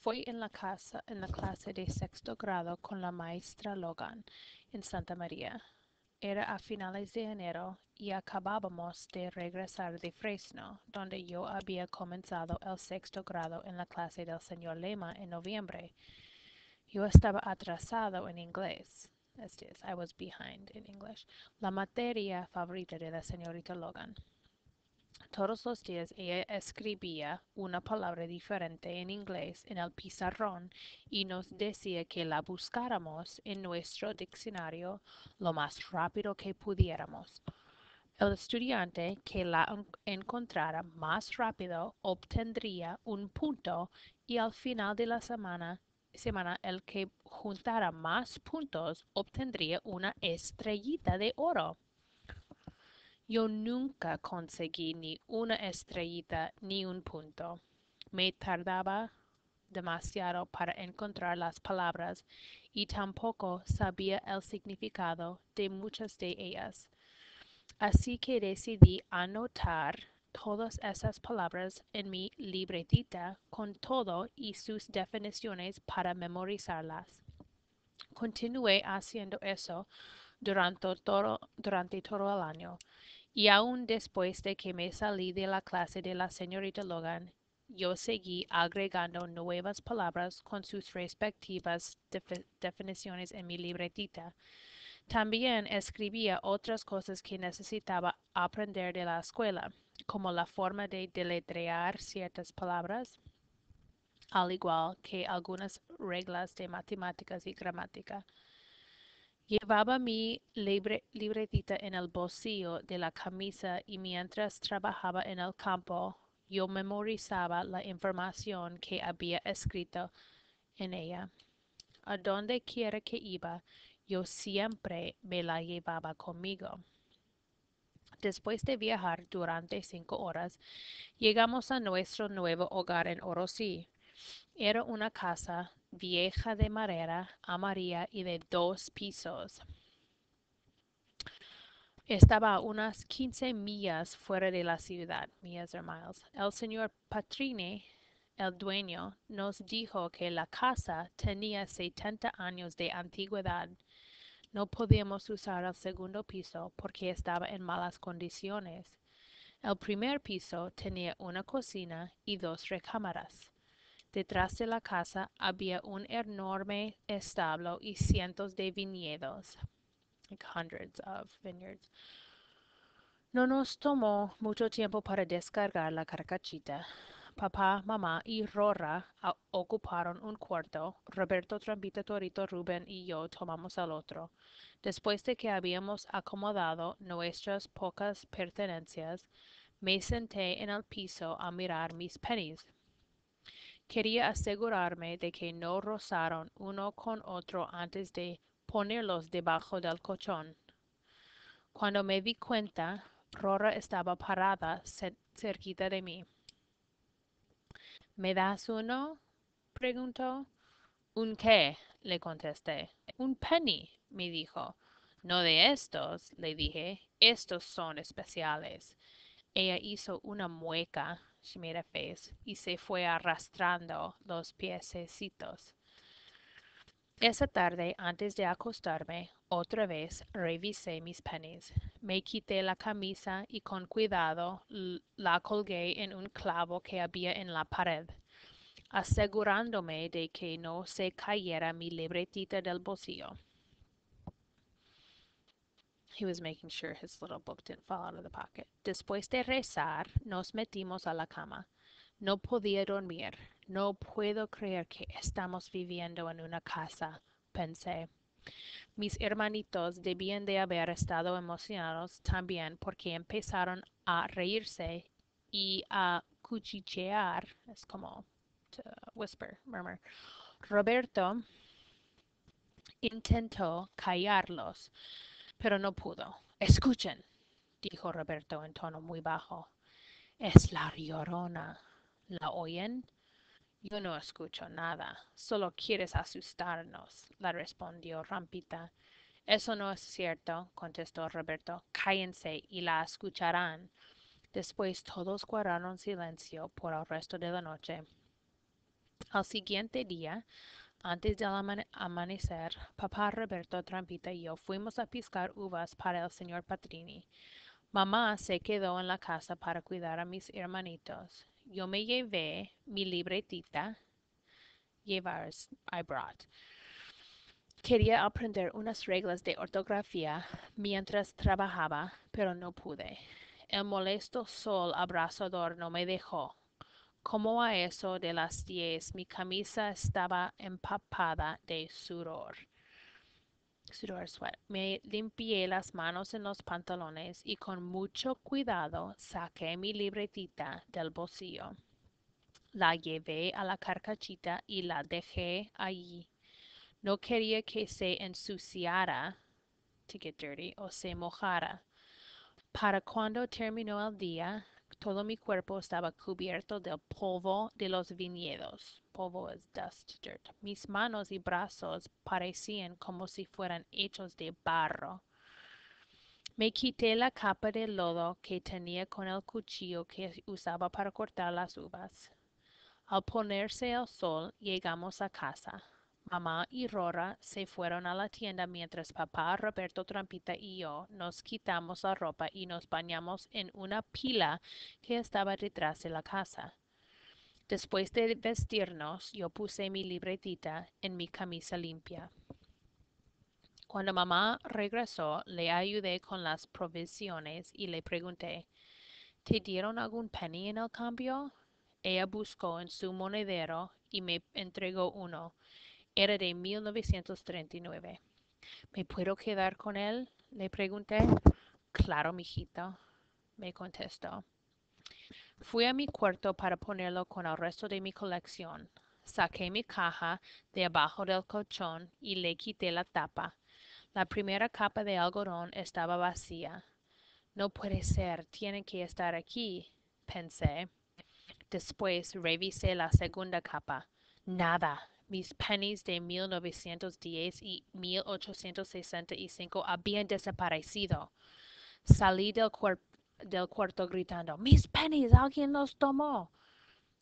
Fui en la clase de sexto grado con la maestra Logan en Santa María. Era a finales de enero y acabábamos de regresar de Fresno, donde yo había comenzado el sexto grado en la clase del señor Lema en noviembre. Yo estaba atrasado en inglés. I was behind in English. La materia favorita de la señorita Logan. Todos los días ella escribía una palabra diferente en inglés en el pizarrón y nos decía que la buscáramos en nuestro diccionario lo más rápido que pudiéramos. El estudiante que la encontrara más rápido obtendría un punto y al final de la semana el que juntara más puntos obtendría una estrellita de oro. Yo nunca conseguí ni una estrellita ni un punto. Me tardaba demasiado para encontrar las palabras y tampoco sabía el significado de muchas de ellas. Así que decidí anotar todas esas palabras en mi libretita con todo y sus definiciones para memorizarlas. Continué haciendo eso durante todo el año. Y aún después de que me salí de la clase de la señorita Logan, yo seguí agregando nuevas palabras con sus respectivas definiciones en mi libretita. También escribía otras cosas que necesitaba aprender de la escuela, como la forma de deletrear ciertas palabras, al igual que algunas reglas de matemáticas y gramática. Llevaba mi libretita en el bolsillo de la camisa y mientras trabajaba en el campo, yo memorizaba la información que había escrito en ella. A donde quiera que iba, yo siempre me la llevaba conmigo. Después de viajar durante 5 horas, llegamos a nuestro nuevo hogar en Orosí. Era una casa vieja de madera amarilla y de 2 pisos. Estaba a unas 15 millas fuera de la ciudad, millas o miles. El señor Patrini, el dueño, nos dijo que la casa tenía 70 años de antigüedad. No podíamos usar el segundo piso porque estaba en malas condiciones. El primer piso tenía una cocina y 2 recámaras. Detrás de la casa había un enorme establo y cientos de viñedos, like hundreds of vineyards. No nos tomó mucho tiempo para descargar la carcachita. Papá, mamá y Rora ocuparon un cuarto. Roberto, Trampita, Torito, Rubén y yo tomamos el otro. Después de que habíamos acomodado nuestras pocas pertenencias, me senté en el piso a mirar mis pennies. Quería asegurarme de que no rozaron uno con otro antes de ponerlos debajo del colchón. Cuando me di cuenta, Rora estaba parada cerquita de mí. ¿Me das uno? Preguntó. ¿Un qué? Le contesté. Un penny, me dijo. No de estos, le dije. Estos son especiales. Ella hizo una mueca, she made a face, y se fue arrastrando los piececitos. Esa tarde, antes de acostarme, otra vez revisé mis pennies. Me quité la camisa y con cuidado la colgué en un clavo que había en la pared, asegurándome de que no se cayera mi libretita del bolsillo. He was making sure his little book didn't fall out of the pocket. Después de rezar, nos metimos a la cama. No podía dormir. No puedo creer que estamos viviendo en una casa, pensé. Mis hermanitos debían de haber estado emocionados también porque empezaron a reírse y a cuchichear. Es como to whisper, murmur. Roberto intentó callarlos, pero no pudo. Escuchen, dijo Roberto en tono muy bajo. Es la Llorona. ¿La oyen? Yo no escucho nada. Solo quieres asustarnos, le respondió Rampita. Eso no es cierto, contestó Roberto. Cállense y la escucharán. Después todos guardaron silencio por el resto de la noche. Al siguiente día, antes del amanecer, papá Roberto, Trampita y yo fuimos a piscar uvas para el señor Patrini. Mamá se quedó en la casa para cuidar a mis hermanitos. Yo me llevé mi libretita. I brought. Quería aprender unas reglas de ortografía mientras trabajaba, pero no pude. El molesto sol abrasador no me dejó. Como a eso de las 10, mi camisa estaba empapada de sudor. Sudor sweat. Me limpié las manos en los pantalones y con mucho cuidado saqué mi libretita del bolsillo. La llevé a la carcachita y la dejé allí. No quería que se ensuciara, to get dirty, o se mojara. Para cuando terminó el día, todo mi cuerpo estaba cubierto del polvo de los viñedos. Polvo es dust, dirt. Mis manos y brazos parecían como si fueran hechos de barro. Me quité la capa de lodo que tenía con el cuchillo que usaba para cortar las uvas. Al ponerse el sol, llegamos a casa. Mamá y Rora se fueron a la tienda mientras papá, Roberto, Trampita y yo nos quitamos la ropa y nos bañamos en una pila que estaba detrás de la casa. Después de vestirnos, yo puse mi libretita en mi camisa limpia. Cuando mamá regresó, le ayudé con las provisiones y le pregunté, ¿te dieron algún penny en el cambio? Ella buscó en su monedero y me entregó uno. Era de 1939. ¿Me puedo quedar con él? Le pregunté. Claro, mijito, me contestó. Fui a mi cuarto para ponerlo con el resto de mi colección. Saqué mi caja de abajo del colchón y le quité la tapa. La primera capa de algodón estaba vacía. No puede ser, tiene que estar aquí, pensé. Después revisé la segunda capa. Nada. Mis pennies de 1910 y 1865 habían desaparecido. Salí del cuarto gritando, ¡Mis pennies! ¡Alguien los tomó!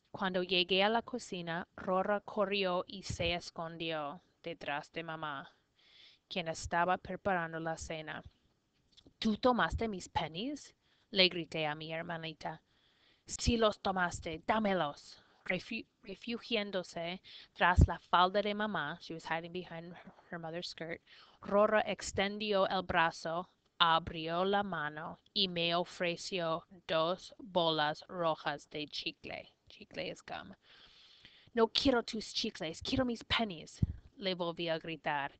Cuando llegué a la cocina, Rora corrió y se escondió detrás de mamá, quien estaba preparando la cena. ¿Tú tomaste mis pennies? Le grité a mi hermanita. Si los tomaste, dámelos. Refugiándose tras la falda de mamá, she was hiding behind her mother's skirt, Rora extendió el brazo, abrió la mano y me ofreció 2 bolas rojas de chicle. Chicle es gum. No quiero tus chicles, quiero mis pennies, le volví a gritar.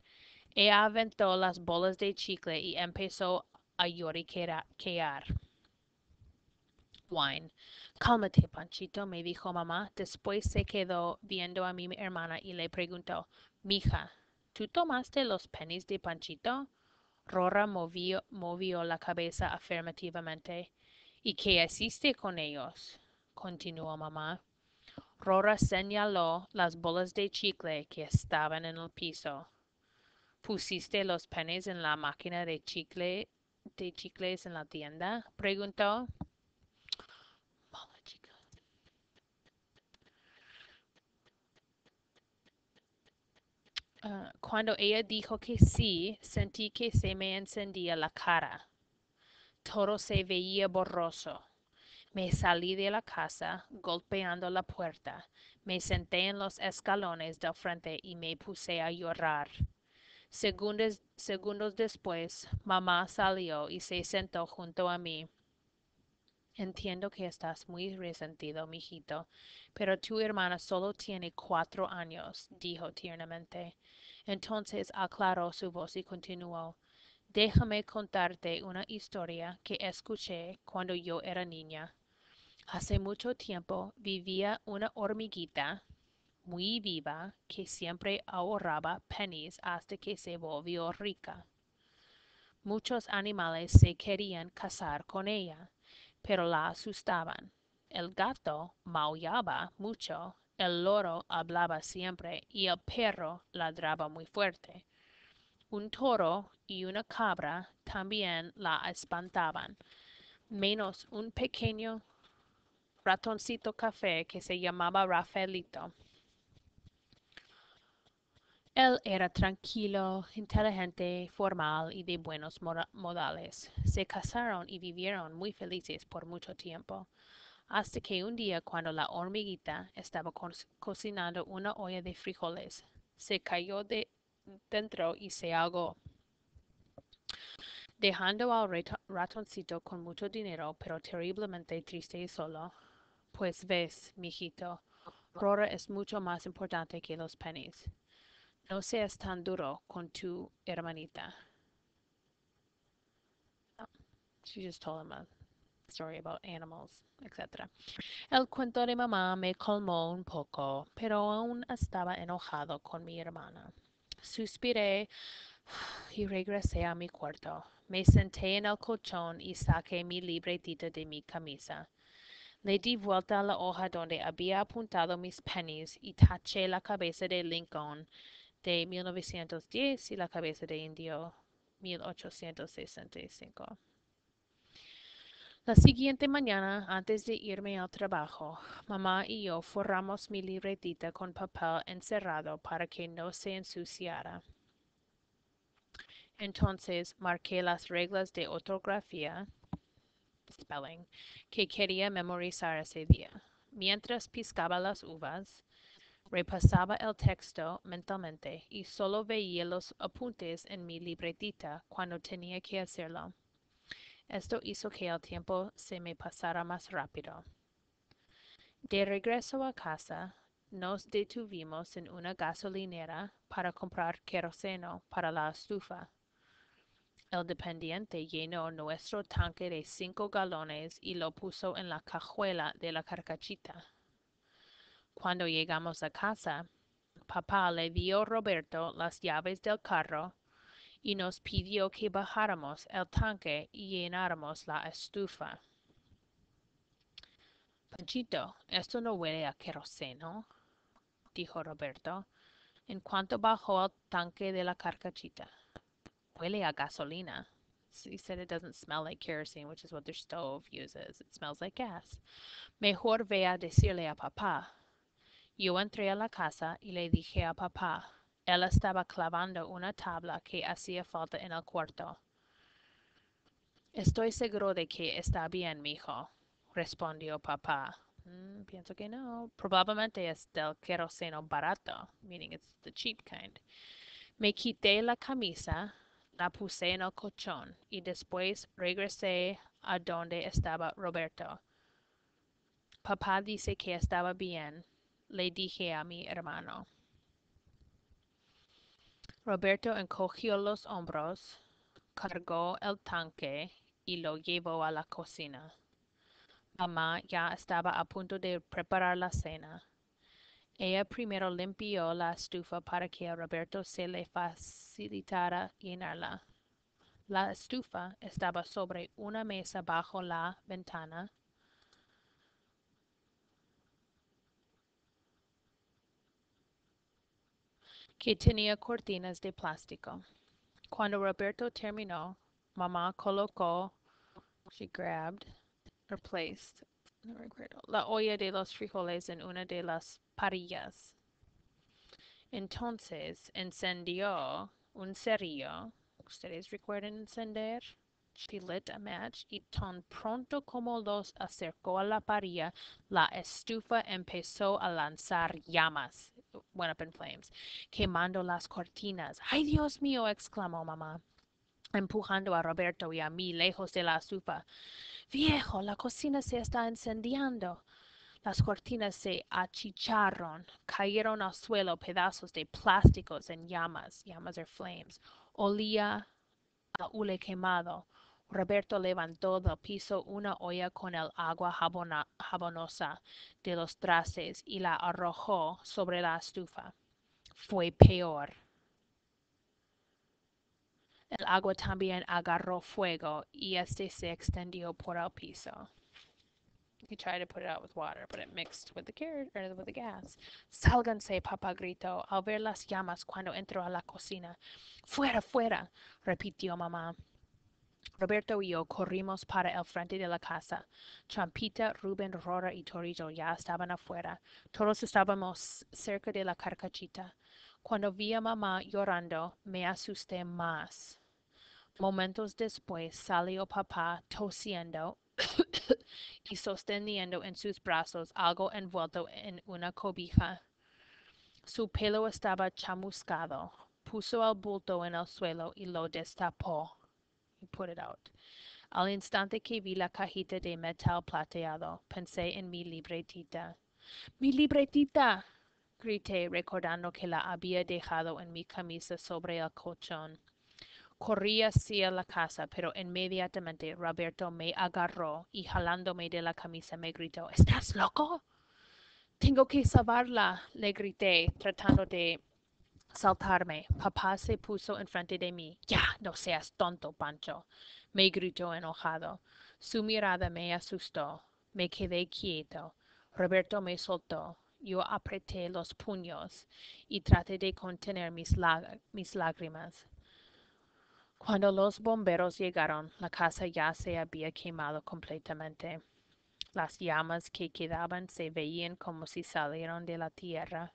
Ella aventó las bolas de chicle y empezó a lloriquear. Wine. Cálmate, Panchito, me dijo mamá. Después se quedó viendo a mi hermana y le preguntó, Mija, ¿tú tomaste los pennies de Panchito? Rora movió la cabeza afirmativamente. ¿Y qué hiciste con ellos? Continuó mamá. Rora señaló las bolas de chicle que estaban en el piso. ¿Pusiste los pennies en la máquina de chicles en la tienda? Preguntó. Cuando ella dijo que sí, sentí que se me encendía la cara. Todo se veía borroso. Me salí de la casa, golpeando la puerta. Me senté en los escalones del frente y me puse a llorar. Segundos después, mamá salió y se sentó junto a mí. Entiendo que estás muy resentido, mijito, pero tu hermana solo tiene 4 años, dijo tiernamente. Entonces aclaró su voz y continuó. Déjame contarte una historia que escuché cuando yo era niña. Hace mucho tiempo vivía una hormiguita muy viva que siempre ahorraba pennies hasta que se volvió rica. Muchos animales se querían casar con ella, pero la asustaban. El gato maullaba mucho, el loro hablaba siempre y el perro ladraba muy fuerte. Un toro y una cabra también la espantaban, menos un pequeño ratoncito café que se llamaba Rafaelito. Él era tranquilo, inteligente, formal y de buenos modales. Se casaron y vivieron muy felices por mucho tiempo, hasta que un día cuando la hormiguita estaba cocinando una olla de frijoles, se cayó dentro y se ahogó, dejando al ratoncito con mucho dinero, pero terriblemente triste y solo. Pues ves, mijito, Rora es mucho más importante que los pennies. No seas tan duro con tu hermanita. Oh, she just told him a story about animals, etc. El cuento de mamá me calmó un poco, pero aún estaba enojado con mi hermana. Suspiré y regresé a mi cuarto. Me senté en el colchón y saqué mi libretita de mi camisa. Le di vuelta a la hoja donde había apuntado mis pennies y taché la cabeza de Lincoln de 1910 y la cabeza de Indio 1865. La siguiente mañana, antes de irme al trabajo, mamá y yo forramos mi libretita con papel encerrado para que no se ensuciara. Entonces marqué las reglas de ortografía, spelling, que quería memorizar ese día. Mientras piscaba las uvas, repasaba el texto mentalmente y solo veía los apuntes en mi libretita cuando tenía que hacerlo. Esto hizo que el tiempo se me pasara más rápido. De regreso a casa, nos detuvimos en una gasolinera para comprar queroseno para la estufa. El dependiente llenó nuestro tanque de 5 galones y lo puso en la cajuela de la carcachita. Cuando llegamos a casa, papá le dio a Roberto las llaves del carro y nos pidió que bajáramos el tanque y llenáramos la estufa. Panchito, esto no huele a queroseno, dijo Roberto, en cuanto bajó el tanque de la carcachita. Huele a gasolina. He said it doesn't smell like kerosene, which is what their stove uses. It smells like gas. Mejor ve a decirle a papá. Yo entré a la casa y le dije a papá. Él estaba clavando una tabla que hacía falta en el cuarto. Estoy seguro de que está bien, mijo, respondió papá. Pienso que no. Probablemente es del queroseno barato, meaning it's the cheap kind. Me quité la camisa, la puse en el colchón y después regresé a donde estaba Roberto. Papá dice que estaba bien, le dije a mi hermano. Roberto encogió los hombros, cargó el tanque y lo llevó a la cocina. Mamá ya estaba a punto de preparar la cena. Ella primero limpió la estufa para que a Roberto se le facilitara llenarla. La estufa estaba sobre una mesa bajo la ventana que tenía cortinas de plástico. Cuando Roberto terminó, mamá colocó, she grabbed, or placed, no recuerdo, la olla de los frijoles en una de las parillas. Entonces encendió un cerillo. ¿Ustedes recuerdan encender? She lit a match y tan pronto como los acercó a la parilla, la estufa empezó a lanzar llamas, went up in flames, quemando las cortinas. ¡Ay, Dios mío! Exclamó mamá, empujando a Roberto y a mí lejos de la estufa. Viejo, la cocina se está incendiando. Las cortinas se achicharraron, cayeron al suelo pedazos de plásticos en llamas. Llamas are flames. Olía a hule quemado. Roberto levantó del piso una olla con el agua jabonosa de los trastes y la arrojó sobre la estufa. Fue peor. El agua también agarró fuego y este se extendió por el piso. He tried to put it out with water, but it mixed with the gas. Sálganse, papá gritó al ver las llamas cuando entró a la cocina. Fuera, fuera, repitió mamá. Roberto y yo corrimos para el frente de la casa. Champita, Rubén, Rora y Torillo ya estaban afuera. Todos estábamos cerca de la carcachita. Cuando vi a mamá llorando, me asusté más. Momentos después salió papá tosiendo y sosteniendo en sus brazos algo envuelto en una cobija. Su pelo estaba chamuscado. Puso el bulto en el suelo y lo destapó. He put it out. Al instante que vi la cajita de metal plateado, pensé en mi libretita. ¡Mi libretita! Grité, recordando que la había dejado en mi camisa sobre el colchón. Corrí hacia la casa, pero inmediatamente Roberto me agarró y jalándome de la camisa me gritó, ¿Estás loco? Tengo que salvarla, le grité, tratando de saltarme. Papá se puso enfrente de mí. Ya, no seas tonto, Pancho, me gritó enojado. Su mirada me asustó. Me quedé quieto. Roberto me soltó. Yo apreté los puños y traté de contener mis lágrimas. Cuando los bomberos llegaron, la casa ya se había quemado completamente. Las llamas que quedaban se veían como si salieran de la tierra.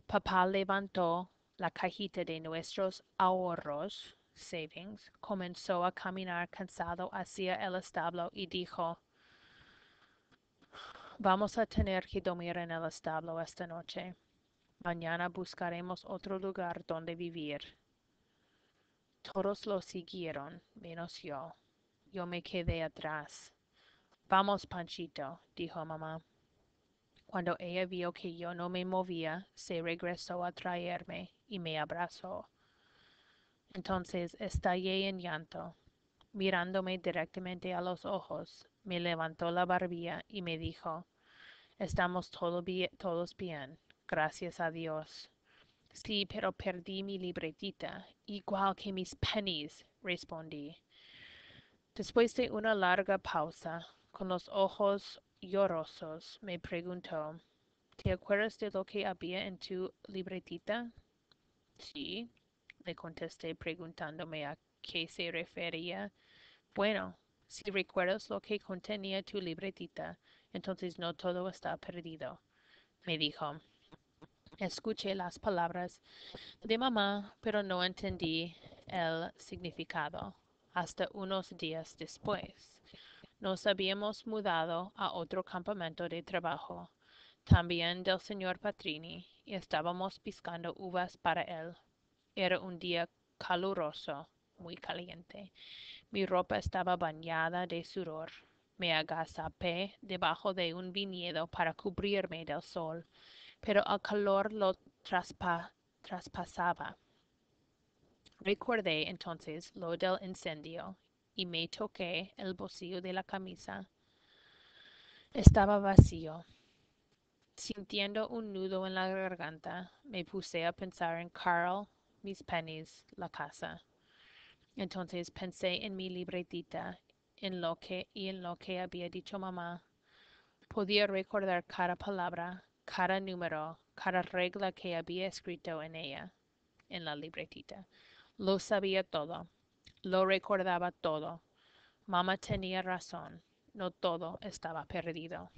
Papá levantó la cajita de nuestros ahorros, savings, comenzó a caminar cansado hacia el establo y dijo, vamos a tener que dormir en el establo esta noche. Mañana buscaremos otro lugar donde vivir. Todos lo siguieron, menos yo. Yo me quedé atrás. Vamos, Panchito, dijo mamá. Cuando ella vio que yo no me movía, se regresó a traerme y me abrazó. Entonces estallé en llanto. Mirándome directamente a los ojos, me levantó la barbilla y me dijo, estamos todos bien, gracias a Dios. Sí, pero perdí mi libretita, igual que mis pennies, respondí. Después de una larga pausa, con los ojos llorosos, me preguntó, ¿te acuerdas de lo que había en tu libretita? Sí, le contesté preguntándome a qué se refería. Bueno, si recuerdas lo que contenía tu libretita, entonces no todo está perdido, me dijo. Escuché las palabras de mamá, pero no entendí el significado hasta unos días después. Nos habíamos mudado a otro campamento de trabajo, también del señor Patrini, y estábamos piscando uvas para él. Era un día caluroso, muy caliente. Mi ropa estaba bañada de sudor. Me agazapé debajo de un viñedo para cubrirme del sol, pero el calor lo traspasaba. Recordé entonces lo del incendio y me toqué el bolsillo de la camisa. Estaba vacío. Sintiendo un nudo en la garganta, me puse a pensar en Carl, mis pennies, la casa. Entonces pensé en mi libretita, en lo que había dicho mamá. Podía recordar cada palabra, cada número, cada regla que había escrito en ella, en la libretita. Lo sabía todo, lo recordaba todo. Mamá tenía razón, no todo estaba perdido.